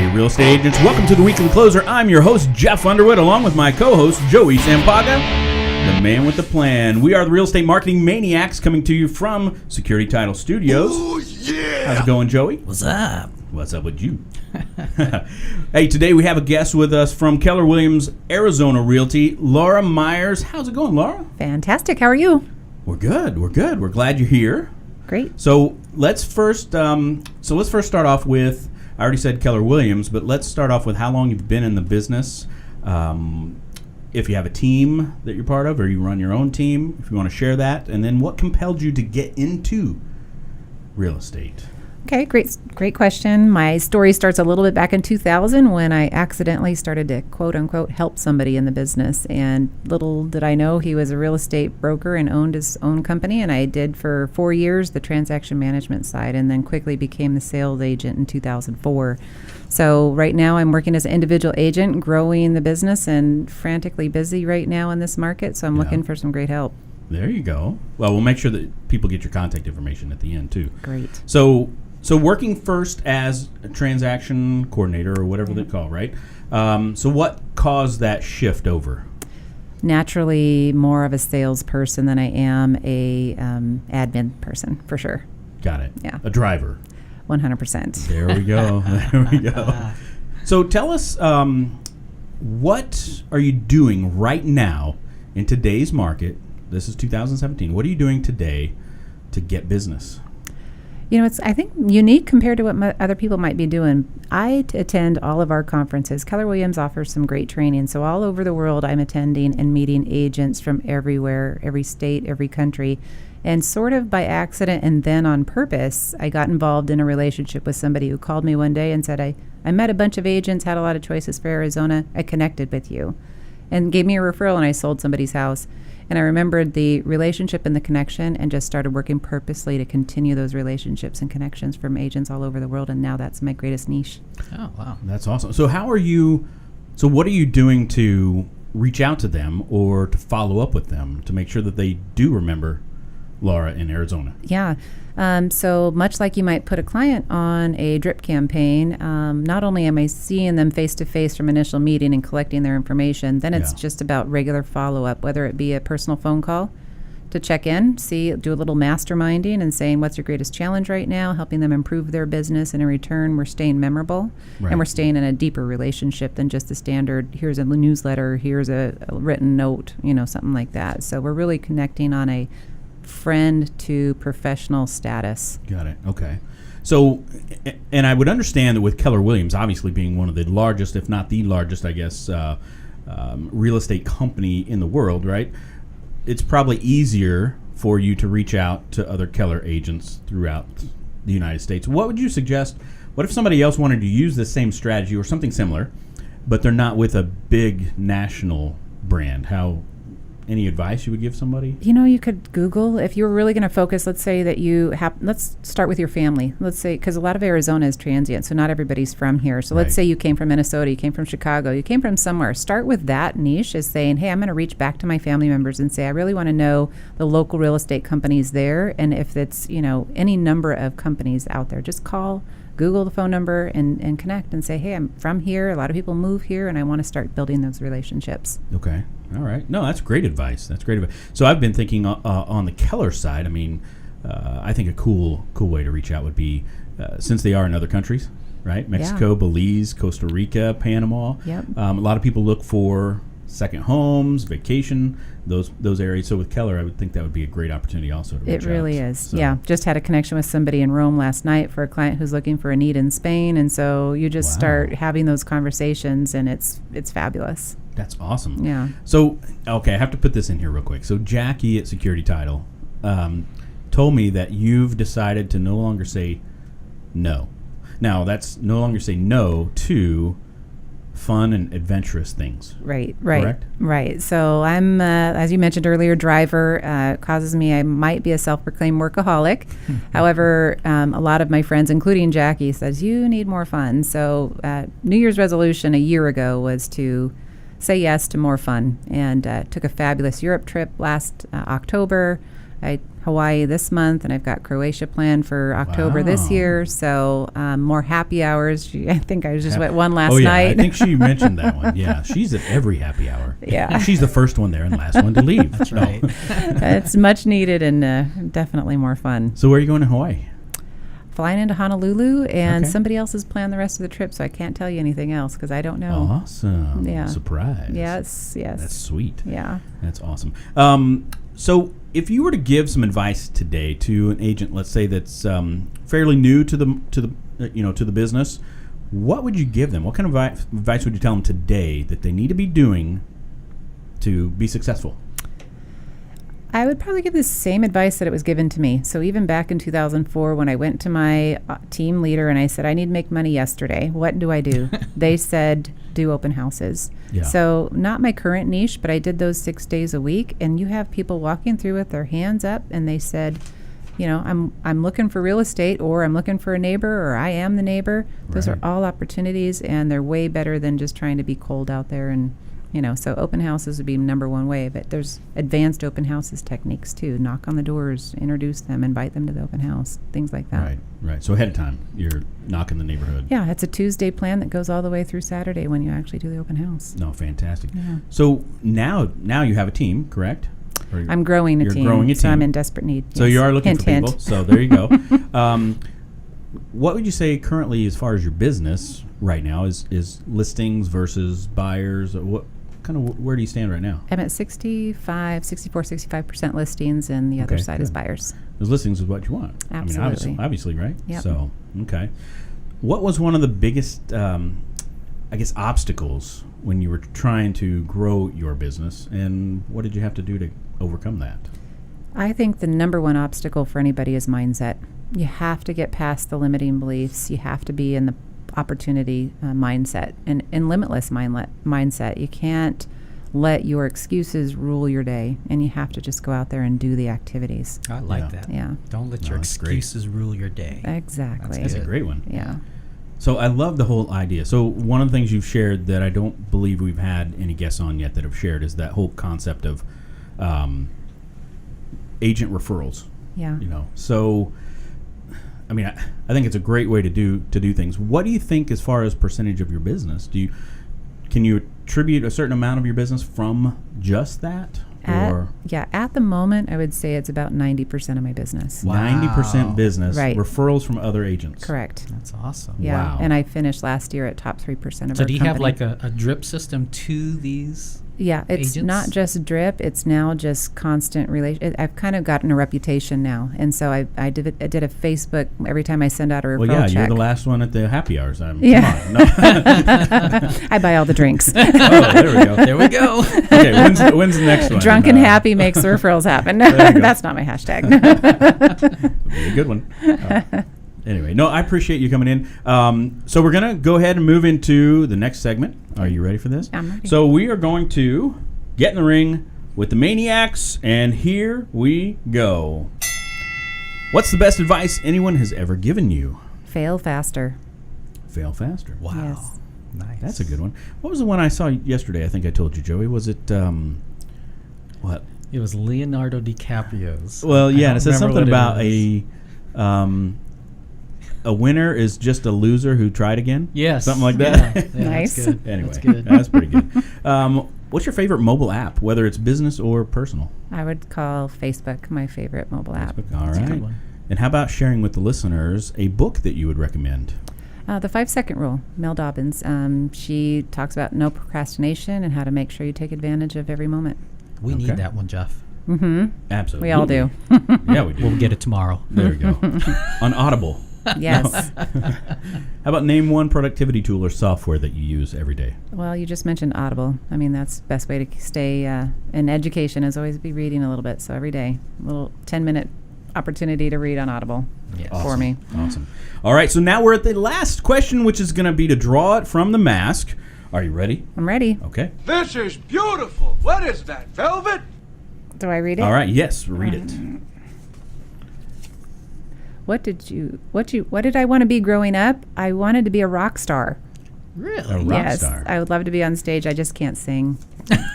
Hey, real estate agents, welcome to the Weekly Closer. I'm your host, Jeff Underwood, along with my co-host, Joey Sampaga, the man with the plan. We are the Real Estate Marketing Maniacs coming to you from Security Title Studios. Oh, yeah! How's it going, Joey? What's up? What's up with you? Hey, today we have a guest with us from Keller Williams, Arizona Realty, Laura Myers. How's it going, Laura? Fantastic. How are you? We're good. We're glad you're here. Great. So let's first start off with, I already said Keller Williams, but let's start off with how long you've been in the business. If you have a team that you're part of, or you run your own team, if you want to share that, and then what compelled you to get into real estate? Okay, great question. My story starts a little bit back in 2000 when I accidentally started to quote unquote help somebody in the business. And little did I know he was a real estate broker and owned his own company. And I did for 4 years the transaction management side, and then quickly became the sales agent in 2004. So right now I'm working as an individual agent, growing the business, and frantically busy right now in this market. So I'm looking for some great help. There you go. Well, we'll make sure that people get your contact information at the end too. Great. So working first as a transaction coordinator or whatever they call, right? So what caused that shift over? Naturally more of a salesperson than I am a admin person, for sure. Got it. Yeah. A driver. 100%. There we go. There we go. So tell us, what are you doing right now in today's market? This is 2017. What are you doing today to get business? You know, it's, I think, unique compared to what other people might be doing. I attend all of our conferences. Keller Williams offers some great training. So all over the world, I'm attending and meeting agents from everywhere, every state, every country. And sort of by accident and then on purpose, I got involved in a relationship with somebody who called me one day and said, I met a bunch of agents, had a lot of choices for Arizona. I connected with you, and gave me a referral, and I sold somebody's house. And I remembered the relationship and the connection, and just started working purposely to continue those relationships and connections from agents all over the world. And now that's my greatest niche. Oh, wow. That's awesome. So what are you doing to reach out to them or to follow up with them to make sure that they do remember Laura in Arizona? Yeah. So much like you might put a client on a drip campaign, not only am I seeing them face-to-face from initial meeting and collecting their information, then it's just about regular follow-up, whether it be a personal phone call to check in, do a little masterminding and saying, what's your greatest challenge right now, helping them improve their business, and in return, we're staying memorable, and we're staying in a deeper relationship than just the standard, here's a newsletter, here's a written note, something like that. So we're really connecting on a friend to professional status. Got it. Okay. So, and I would understand that with Keller Williams, obviously being one of the largest, if not the largest, I guess, real estate company in the world, right? It's probably easier for you to reach out to other Keller agents throughout the United States. What would you suggest? What if somebody else wanted to use the same strategy or something similar, but they're not with a big national brand? Any advice you would give somebody? You could Google. If you were really going to focus, let's say that let's start with your family. Let's say, because a lot of Arizona is transient, so not everybody's from here. So let's say you came from Minnesota, you came from Chicago, you came from somewhere. Start with that niche as saying, hey, I'm going to reach back to my family members and say, I really want to know the local real estate companies there. And if it's, any number of companies out there, just call, Google the phone number and connect and say, hey, I'm from here. A lot of people move here, and I want to start building those relationships. Okay. All right. No, that's great advice. So I've been thinking on the Keller side. I mean, I think a cool way to reach out would be, since they are in other countries, right? Mexico, Belize, Costa Rica, Panama. Yep. A lot of people look for second homes, vacation, those areas. So with Keller, I would think that would be a great opportunity also to reach out. It really is. So. Yeah. Just had a connection with somebody in Rome last night for a client who's looking for a need in Spain. And so you just start having those conversations, and it's fabulous. That's awesome. Yeah. So, okay, I have to put this in here real quick. So Jackie at Security Title told me that you've decided to no longer say no. Now, that's no longer say no to fun and adventurous things. Right. Correct? Right. So I'm, as you mentioned earlier, driver. Causes me, I might be a self-proclaimed workaholic. However, a lot of my friends, including Jackie, says you need more fun. So New Year's resolution a year ago was to say yes to more fun, and took a fabulous Europe trip last October. I Hawaii this month, and I've got Croatia planned for October this Wow. year. So more happy hours. I think I just went one last Oh, yeah. night. I think she mentioned that one. Yeah. She's at every happy hour. Yeah. She's the first one there and last one to leave. That's right. It's much needed and definitely more fun. So where are you going to Hawaii? Flying into Honolulu, and Okay. somebody else has planned the rest of the trip, so I can't tell you anything else because I don't know. Awesome. Yeah. Surprise. Yes. That's sweet. Yeah. That's awesome. So if you were to give some advice today to an agent, let's say that's fairly new to the business, what would you give them? What kind of advice would you tell them today that they need to be doing to be successful? I would probably give the same advice that it was given to me. So even back in 2004, when I went to my team leader and I said, I need to make money yesterday, what do I do? They said, do open houses. Yeah. So not my current niche, but I did those 6 days a week. And you have people walking through with their hands up and they said, I'm looking for real estate, or I'm looking for a neighbor, or I am the neighbor. Those Right. are all opportunities, and they're way better than just trying to be cold out there. And so open houses would be number one way, but there's advanced open houses techniques too. Knock on the doors, introduce them, invite them to the open house, things like that. Right. So ahead of time, you're knocking the neighborhood. Yeah, it's a Tuesday plan that goes all the way through Saturday when you actually do the open house. No, fantastic. Yeah. So now you have a team, correct? Or I'm growing a you're team, growing a so I'm team. in desperate need. So Yes. you are looking Hint, for people. hint. So there you go. What would you say currently, as far as your business right now, is listings versus buyers? Or what kind of where do you stand right now? I'm at 65% listings, and the other Okay, side is good. buyers. Because listings is what you want. I mean, Absolutely. obviously, right? Yep. So, okay. What was one of the biggest, obstacles when you were trying to grow your business, and what did you have to do to overcome that? I think the number one obstacle for anybody is mindset. You have to get past the limiting beliefs. You have to be in the opportunity mindset and limitless mindset. You can't let your excuses rule your day, and you have to just go out there and do the activities. I like Yeah. that. Yeah, Don't let No, your that's great. excuses rule your day. exactly. That's a Good. great one. Yeah. So I love the whole idea. So one of the things you've shared that I don't believe we've had any guests on yet that have shared is that whole concept of agent referrals. Yeah. So I mean, I think it's a great way to do things. What do you think as far as percentage of your business? Can you attribute a certain amount of your business from just that? At the moment, I would say it's about 90% of my business. Wow. 90% business, Right. referrals from other agents. Correct. That's awesome. Yeah. Wow. And I finished last year at top 3% of So our do you company. have like a drip system to these? Yeah, it's agents? not just drip. It's now just constant relation. I've kind of gotten a reputation now, and so I did a Facebook every time I send out a referral Well, yeah, check. you're the last one at the happy hours. Yeah. Come on. No. I buy all the drinks. Oh, there we go. There we go. Okay, when's the next one? Drunk and happy makes the referrals happen. There you go. That's not my hashtag. Be a good one. Anyway, no, I appreciate you coming in. So we're going to go ahead and move into the next segment. Are you ready for this? I'm ready. So we are going to get in the ring with the Maniacs, and here we go. What's the best advice anyone has ever given you? Fail faster. Fail faster. Wow. Yes. Nice. That's a good one. What was the one I saw yesterday? I think I told you, Joey. Was it, what? It was Leonardo DiCaprio's. Well, I yeah, don't and it says remember something what about it is. a winner is just a loser who tried again. Yes. Something like that. Yeah, yeah, Nice. That's good. Anyway, That's good. that's pretty good. What's your favorite mobile app, whether it's business or personal? I would call Facebook my favorite mobile app. Facebook. All That's a right. good one. And how about sharing with the listeners a book that you would recommend? The 5-second rule, Mel Dobbins. She talks about no procrastination and how to make sure you take advantage of every moment. We Okay. need that one, Jeff. Mm-hmm. Absolutely. We all do. Yeah, we do. We'll get it tomorrow. There we go. On Audible. Yes. How about name one productivity tool or software that you use every day? Well, you just mentioned Audible. I mean, that's the best way to stay in education is always be reading a little bit. So every day, a little 10-minute opportunity to read on Audible Yes. for me. Awesome. All right, so now we're at the last question, which is going to be to draw it from the mask. Are you ready? I'm ready. Okay. This is beautiful. What is that, velvet? Do I read it? All right, yes, read it. What did I want to be growing up? I wanted to be a rock star. Really? A rock Yes, star. I would love to be on stage. I just can't sing.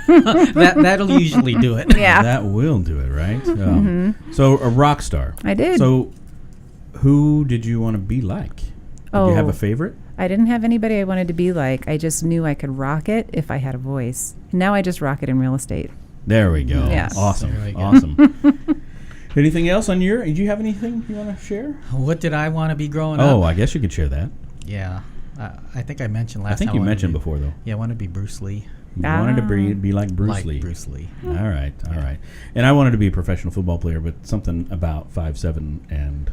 That'll usually do it. Yeah. That will do it, right? So a rock star. I did. So who did you want to be like? Did you have a favorite? I didn't have anybody I wanted to be like. I just knew I could rock it if I had a voice. Now I just rock it in real estate. There we go. Yeah. Awesome. There we go. Awesome. Anything else on your? Did you have anything you want to share? What did I want to be growing up? Oh, I guess you could share that. Yeah. I think I mentioned last I think time. you mentioned before, though. Yeah, I wanted to be Bruce Lee. You wanted to be like Bruce Like Lee. Bruce Lee. All right, all right. And I wanted to be a professional football player, but something about 5'7" and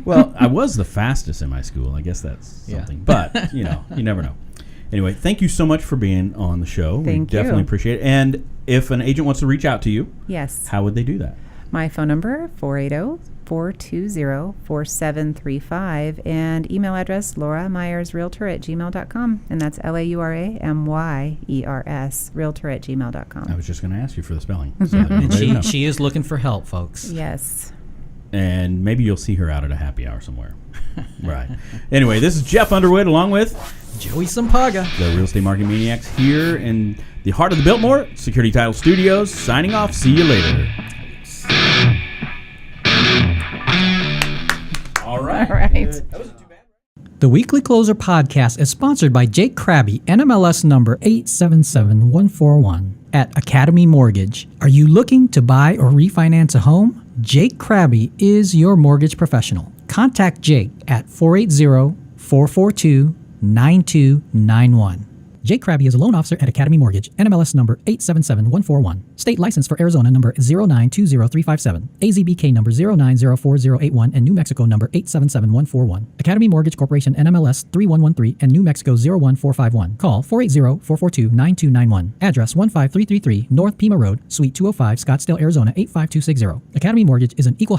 well, I was the fastest in my school. I guess that's something. But you never know. Anyway, thank you so much for being on the show. Thank we you. definitely appreciate it. And if an agent wants to reach out to you, Yes. how would they do that? My phone number, 480-420-4735, and email address, lauramyersrealtor@gmail.com, and that's LAURAMYERS, realtor@gmail.com. I was just going to ask you for the spelling. So that And everybody knows. she is looking for help, folks. Yes. And maybe you'll see her out at a happy hour somewhere. Right. Anyway, this is Jeff Underwood along with Joey Sampaga. the Real Estate Marketing Maniacs here in the heart of the Biltmore Security Title Studios. Signing off. See you later. All right. All right. The Weekly Closer podcast is sponsored by Jake Krabby, NMLS number 877141 at Academy Mortgage. Are you looking to buy or refinance a home? Jake Krabby is your mortgage professional. Contact Jake at 480-442-9291. Jake Krabby is a loan officer at Academy Mortgage, NMLS number 877141. State license for Arizona number 0920357, AZBK number 0904081, and New Mexico number 877141. Academy Mortgage Corporation, NMLS 3113, and New Mexico 01451. Call 480-442-9291. Address 15333 North Pima Road, Suite 205, Scottsdale, Arizona 85260. Academy Mortgage is an equal housing